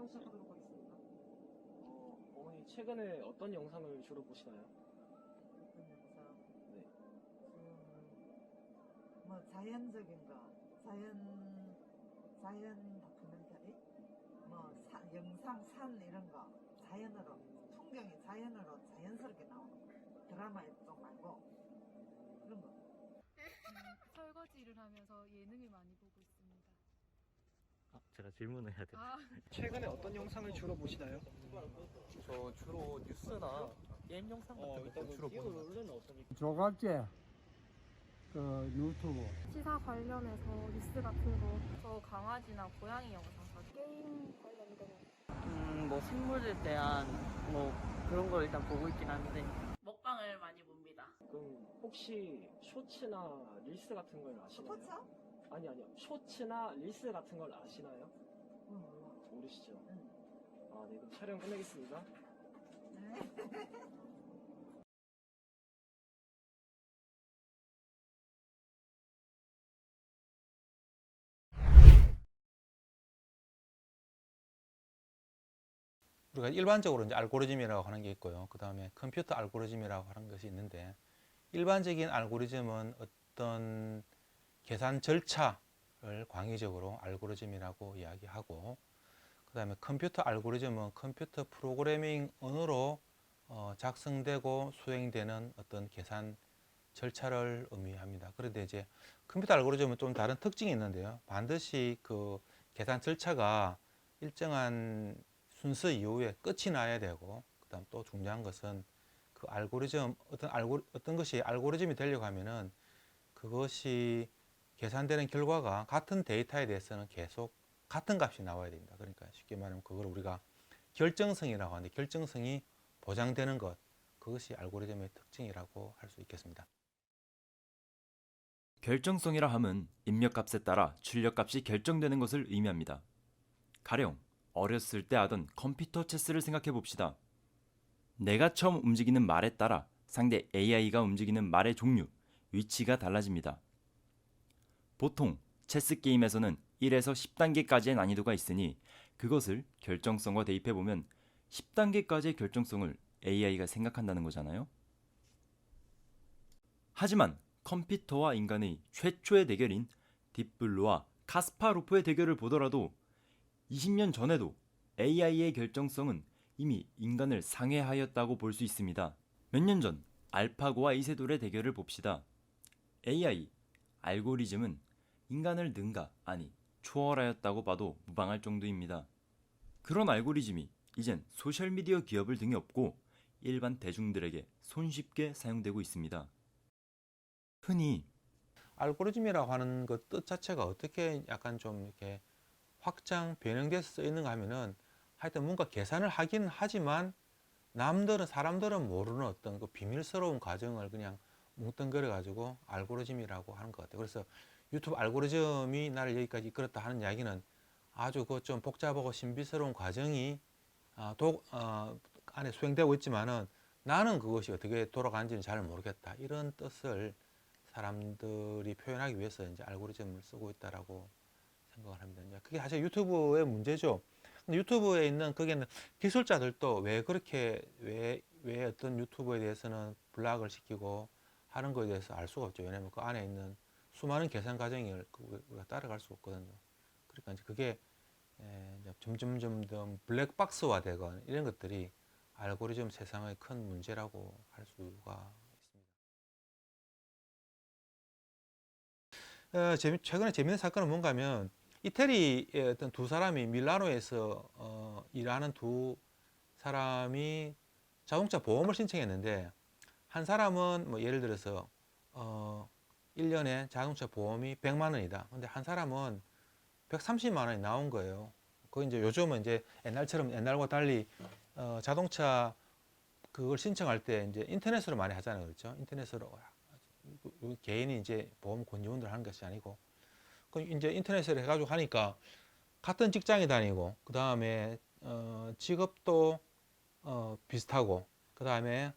시작하도록 하겠습니다. 어머니 최근에 어떤 영상을 주로 보시나요? 어떤 영상? 네. 뭐 자연적인 거, 자연 다큐멘터리, 뭐 영상, 산 이런 거, 자연으로, 풍경이 자연으로 자연스럽게 나오는 거. 드라마 쪽 말고 그런 거. 설거지 일을 하면서 예능을 많이 보고 있습니다. 제가 질문을 해야 돼요. 최근에 어떤 영상을 주로 보시나요? 저 주로 뉴스나 게임 영상 같은 거 주로 보는 것 같아요. 조갑제 그 유튜브 시사 관련해서 뉴스 같은 거, 저 강아지나 고양이 영상, 게임 관련된 뭐 생물에 대한 뭐 그런 걸 일단 보고 있긴 한데 먹방을 많이 봅니다. 그럼 혹시 쇼츠나 릴스 같은 걸 아시나요? 스포츠? 아니요. 쇼츠나 릴스 같은 걸 아시나요? 응, 몰라. 모르시죠? 응. 아, 네. 그럼 촬영 끝내겠습니다. 네. 우리가 일반적으로 이제 알고리즘이라고 하는 게 있고요. 그 다음에 컴퓨터 알고리즘이라고 하는 것이 있는데, 일반적인 알고리즘은 어떤 계산 절차를 광의적으로 알고리즘이라고 이야기하고, 그 다음에 컴퓨터 알고리즘은 컴퓨터 프로그래밍 언어로 작성되고 수행되는 어떤 계산 절차를 의미합니다. 그런데 이제 컴퓨터 알고리즘은 좀 다른 특징이 있는데요. 반드시 그 계산 절차가 일정한 순서 이후에 끝이 나야 되고, 그다음 또 중요한 것은 그 알고리즘 어떤 것이 알고리즘이 되려고 하면은 그것이 계산되는 결과가 같은 데이터에 대해서는 계속 같은 값이 나와야 됩니다. 그러니까 쉽게 말하면 그걸 우리가 결정성이라고 하는데, 결정성이 보장되는 것, 그것이 알고리즘의 특징이라고 할 수 있겠습니다. 결정성이라 함은 입력값에 따라 출력값이 결정되는 것을 의미합니다. 가령 어렸을 때 하던 컴퓨터 체스를 생각해 봅시다. 내가 처음 움직이는 말에 따라 상대 AI가 움직이는 말의 종류, 위치가 달라집니다. 보통 체스 게임에서는 1에서 10단계까지의 난이도가 있으니 그것을 결정성과 대입해 보면 10단계까지의 결정성을 AI가 생각한다는 거잖아요. 하지만 컴퓨터와 인간의 최초의 대결인 딥블루와 카스파로프의 대결을 보더라도 20년 전에도 AI의 결정성은 이미 인간을 상회하였다고 볼 수 있습니다. 몇 년 전 알파고와 이세돌의 대결을 봅시다. AI, 알고리즘은 인간을 능가, 아니 초월하였다고 봐도 무방할 정도입니다. 그런 알고리즘이 이젠 소셜미디어 기업을 등에 업고 일반 대중들에게 손쉽게 사용되고 있습니다. 흔히 알고리즘이라고 하는 그 뜻 자체가 어떻게 약간 좀 이렇게 확장 변형돼서 쓰 있는가 하면은, 하여튼 뭔가 계산을 하긴 하지만 사람들은 모르는 어떤 그 비밀스러운 과정을 그냥 뭉뚱그려 가지고 알고리즘이라고 하는 것 같아요. 그래서 유튜브 알고리즘이 나를 여기까지 이끌었다 하는 이야기는 아주 그 좀 복잡하고 신비스러운 과정이 안에 수행되고 있지만은 나는 그것이 어떻게 돌아가는지는 잘 모르겠다, 이런 뜻을 사람들이 표현하기 위해서 이제 알고리즘을 쓰고 있다라고 생각을 합니다. 이제 그게 사실 유튜브의 문제죠. 근데 유튜브에 있는 거기에는 기술자들도 왜 그렇게 왜 어떤 유튜브에 대해서는 블락을 시키고 하는 거에 대해서 알 수가 없죠. 왜냐하면 그 안에 있는 수많은 계산 과정을 우리가 따라갈 수 없거든요. 그러니까 이제 그게 이제 점점 블랙박스화 되건 이런 것들이 알고리즘 세상의 큰 문제라고 할 수가 있습니다. 최근에 재밌는 사건은 뭔가 하면, 이태리의 어떤 두 사람이 밀라노에서 일하는 두 사람이 자동차 보험을 신청했는데, 한 사람은 뭐 예를 들어서 1년에 자동차 보험이 100만 원이다. 근데 한 사람은 130만 원이 나온 거예요. 그 이제 요즘은 이제 옛날과 달리 자동차 그걸 신청할 때 이제 인터넷으로 많이 하잖아요. 그렇죠? 인터넷으로 개인이 이제 보험 권유원들 하는 것이 아니고, 그 이제 인터넷으로 해가지고 하니까 같은 직장에 다니고, 그 다음에 직업도 비슷하고, 그 다음에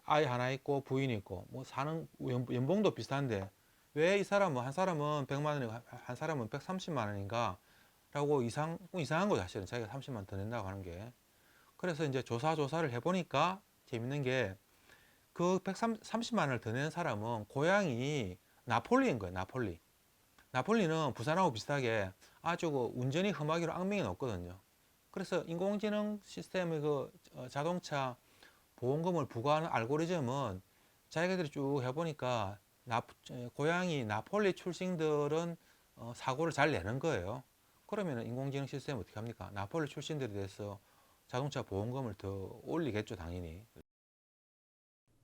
아이 하나 있고 부인이 있고, 뭐 사는 연봉도 비슷한데 왜 이 사람은 한 사람은 100만 원이고 한 사람은 130만 원인가 라고 이상한 거죠. 사실은 자기가 30만 원 더 낸다고 하는 게. 그래서 이제 조사를 해보니까 재밌는 게 그 130만 원을 더 내는 사람은 고향이 나폴리인 거예요. 나폴리는 부산하고 비슷하게 아주 그 운전이 험하기로 악명이 높거든요. 그래서 인공지능 시스템의 그 자동차 보험금을 부과하는 알고리즘은 자기들이 쭉 해보니까 고향이 나폴리 출신들은 사고를 잘 내는 거예요. 그러면 인공지능 시스템은 어떻게 합니까? 나폴리 출신들에 대해서 자동차 보험금을 더 올리겠죠, 당연히.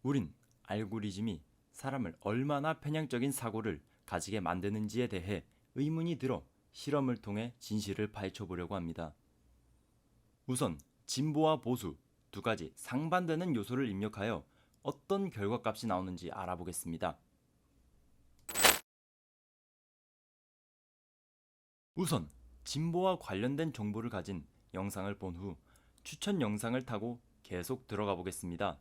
우린 알고리즘이 사람을 얼마나 편향적인 사고를 가지게 만드는지에 대해 의문이 들어 실험을 통해 진실을 파헤쳐 보려고 합니다. 우선 진보와 보수 두 가지 상반되는 요소를 입력하여 어떤 결과값이 나오는지 알아보겠습니다. 우선 진보와 관련된 정보를 가진 영상을 본 후 추천 영상을 타고 계속 들어가 보겠습니다.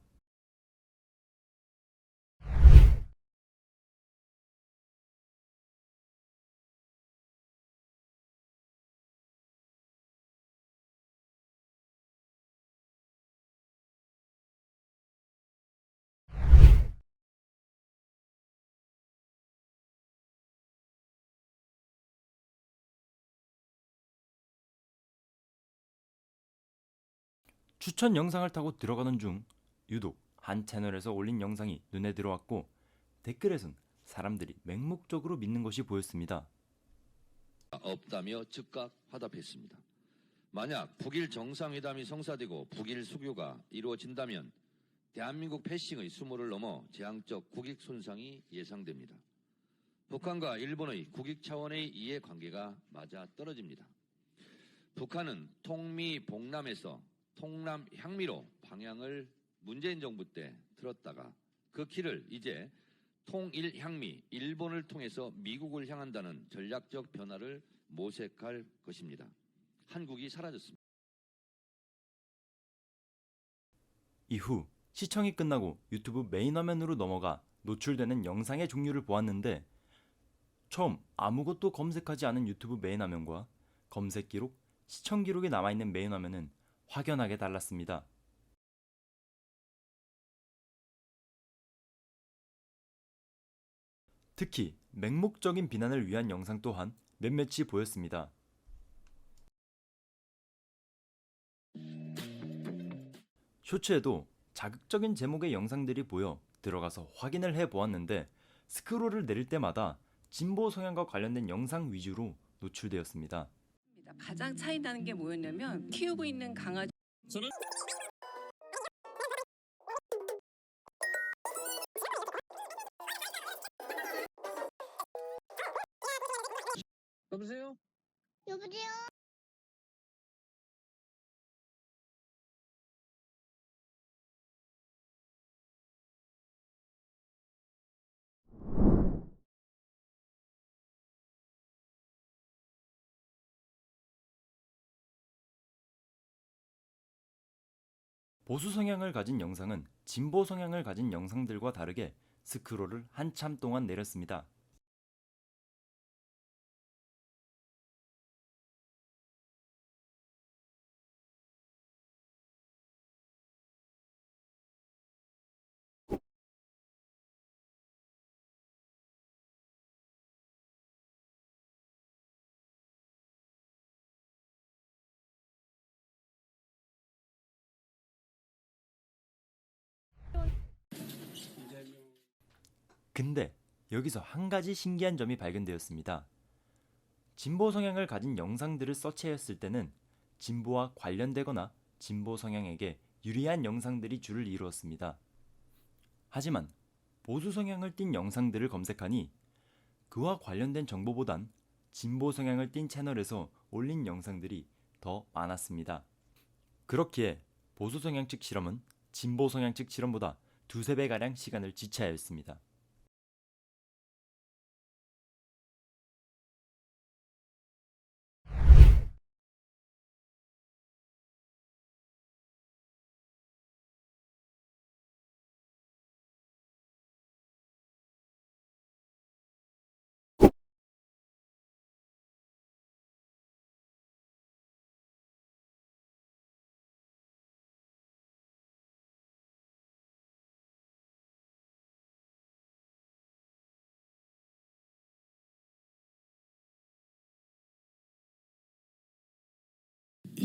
추천 영상을 타고 들어가는 중 유독 한 채널에서 올린 영상이 눈에 들어왔고 댓글에선 사람들이 맹목적으로 믿는 것이 보였습니다. 없다며 즉각 화답했습니다. 만약 북일 정상회담이 성사되고 북일 수교가 이루어진다면 대한민국 패싱의 수모를 넘어 재앙적 국익 손상이 예상됩니다. 북한과 일본의 국익 차원의 이해관계가 맞아떨어집니다. 북한은 통미봉남에서 통남향미로 방향을 문재인 정부 때 틀었다가 그 키를 이제 통일향미, 일본을 통해서 미국을 향한다는 전략적 변화를 모색할 것입니다. 한국이 사라졌습니다. 이후 시청이 끝나고 유튜브 메인 화면으로 넘어가 노출되는 영상의 종류를 보았는데 처음 아무것도 검색하지 않은 유튜브 메인 화면과 검색 기록, 시청 기록이 남아있는 메인 화면은 확연하게 달랐습니다. 특히 맹목적인 비난을 위한 영상 또한 몇몇이 보였습니다. 쇼츠에도 자극적인 제목의 영상들이 보여 들어가서 확인을 해보았는데 스크롤을 내릴 때마다 진보 성향과 관련된 영상 위주로 노출되었습니다. 가장 차이 나는 게 뭐였냐면 키우고 있는 강아지 여보세요? 여보세요? 보수 성향을 가진 영상은 진보 성향을 가진 영상들과 다르게 스크롤을 한참 동안 내렸습니다. 근데 여기서 한 가지 신기한 점이 발견되었습니다. 진보 성향을 가진 영상들을 서치했을 때는 진보와 관련되거나 진보 성향에게 유리한 영상들이 줄을 이루었습니다. 하지만 보수 성향을 띤 영상들을 검색하니 그와 관련된 정보보단 진보 성향을 띤 채널에서 올린 영상들이 더 많았습니다. 그렇기에 보수 성향 측 실험은 진보 성향 측 실험보다 두세 배가량 시간을 지체하였습니다.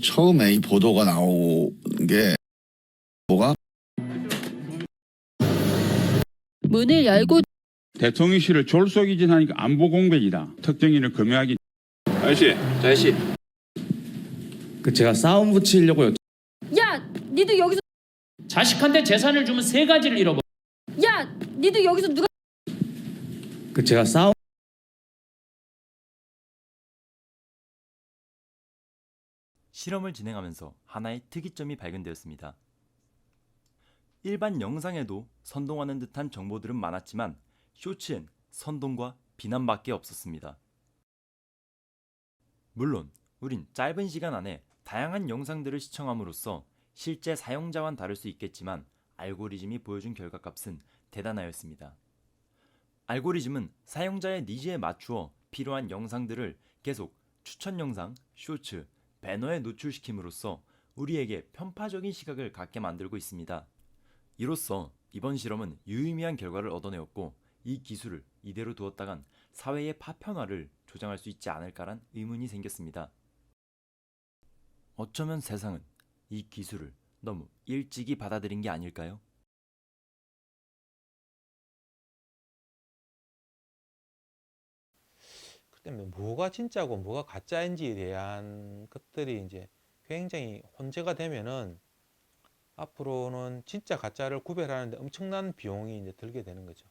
처음에 이 보도가 나온 게 뭐가 문을 열고 대통령실을 졸속이전하니까 안보 공백이다. 특정인을 검열하기. 아저씨. 그 제가 싸움 붙이려고요. 야, 니도 여기서 자식한테 재산을 주면 3가지를 잃어버. 야, 니도 여기서 누가 그 제가 싸움. 실험을 진행하면서 하나의 특이점이 발견되었습니다. 일반 영상에도 선동하는 듯한 정보들은 많았지만 쇼츠엔 선동과 비난밖에 없었습니다. 물론 우린 짧은 시간 안에 다양한 영상들을 시청함으로써 실제 사용자와는 다를 수 있겠지만 알고리즘이 보여준 결과값은 대단하였습니다. 알고리즘은 사용자의 니즈에 맞추어 필요한 영상들을 계속 추천 영상, 쇼츠, 배너에 노출시킴으로써 우리에게 편파적인 시각을 갖게 만들고 있습니다. 이로써 이번 실험은 유의미한 결과를 얻어내었고 이 기술을 이대로 두었다간 사회의 파편화를 조장할 수 있지 않을까란 의문이 생겼습니다. 어쩌면 세상은 이 기술을 너무 일찍이 받아들인 게 아닐까요? 그다음에 뭐가 진짜고 뭐가 가짜인지에 대한 것들이 이제 굉장히 혼재가 되면은 앞으로는 진짜 가짜를 구별하는데 엄청난 비용이 이제 들게 되는 거죠.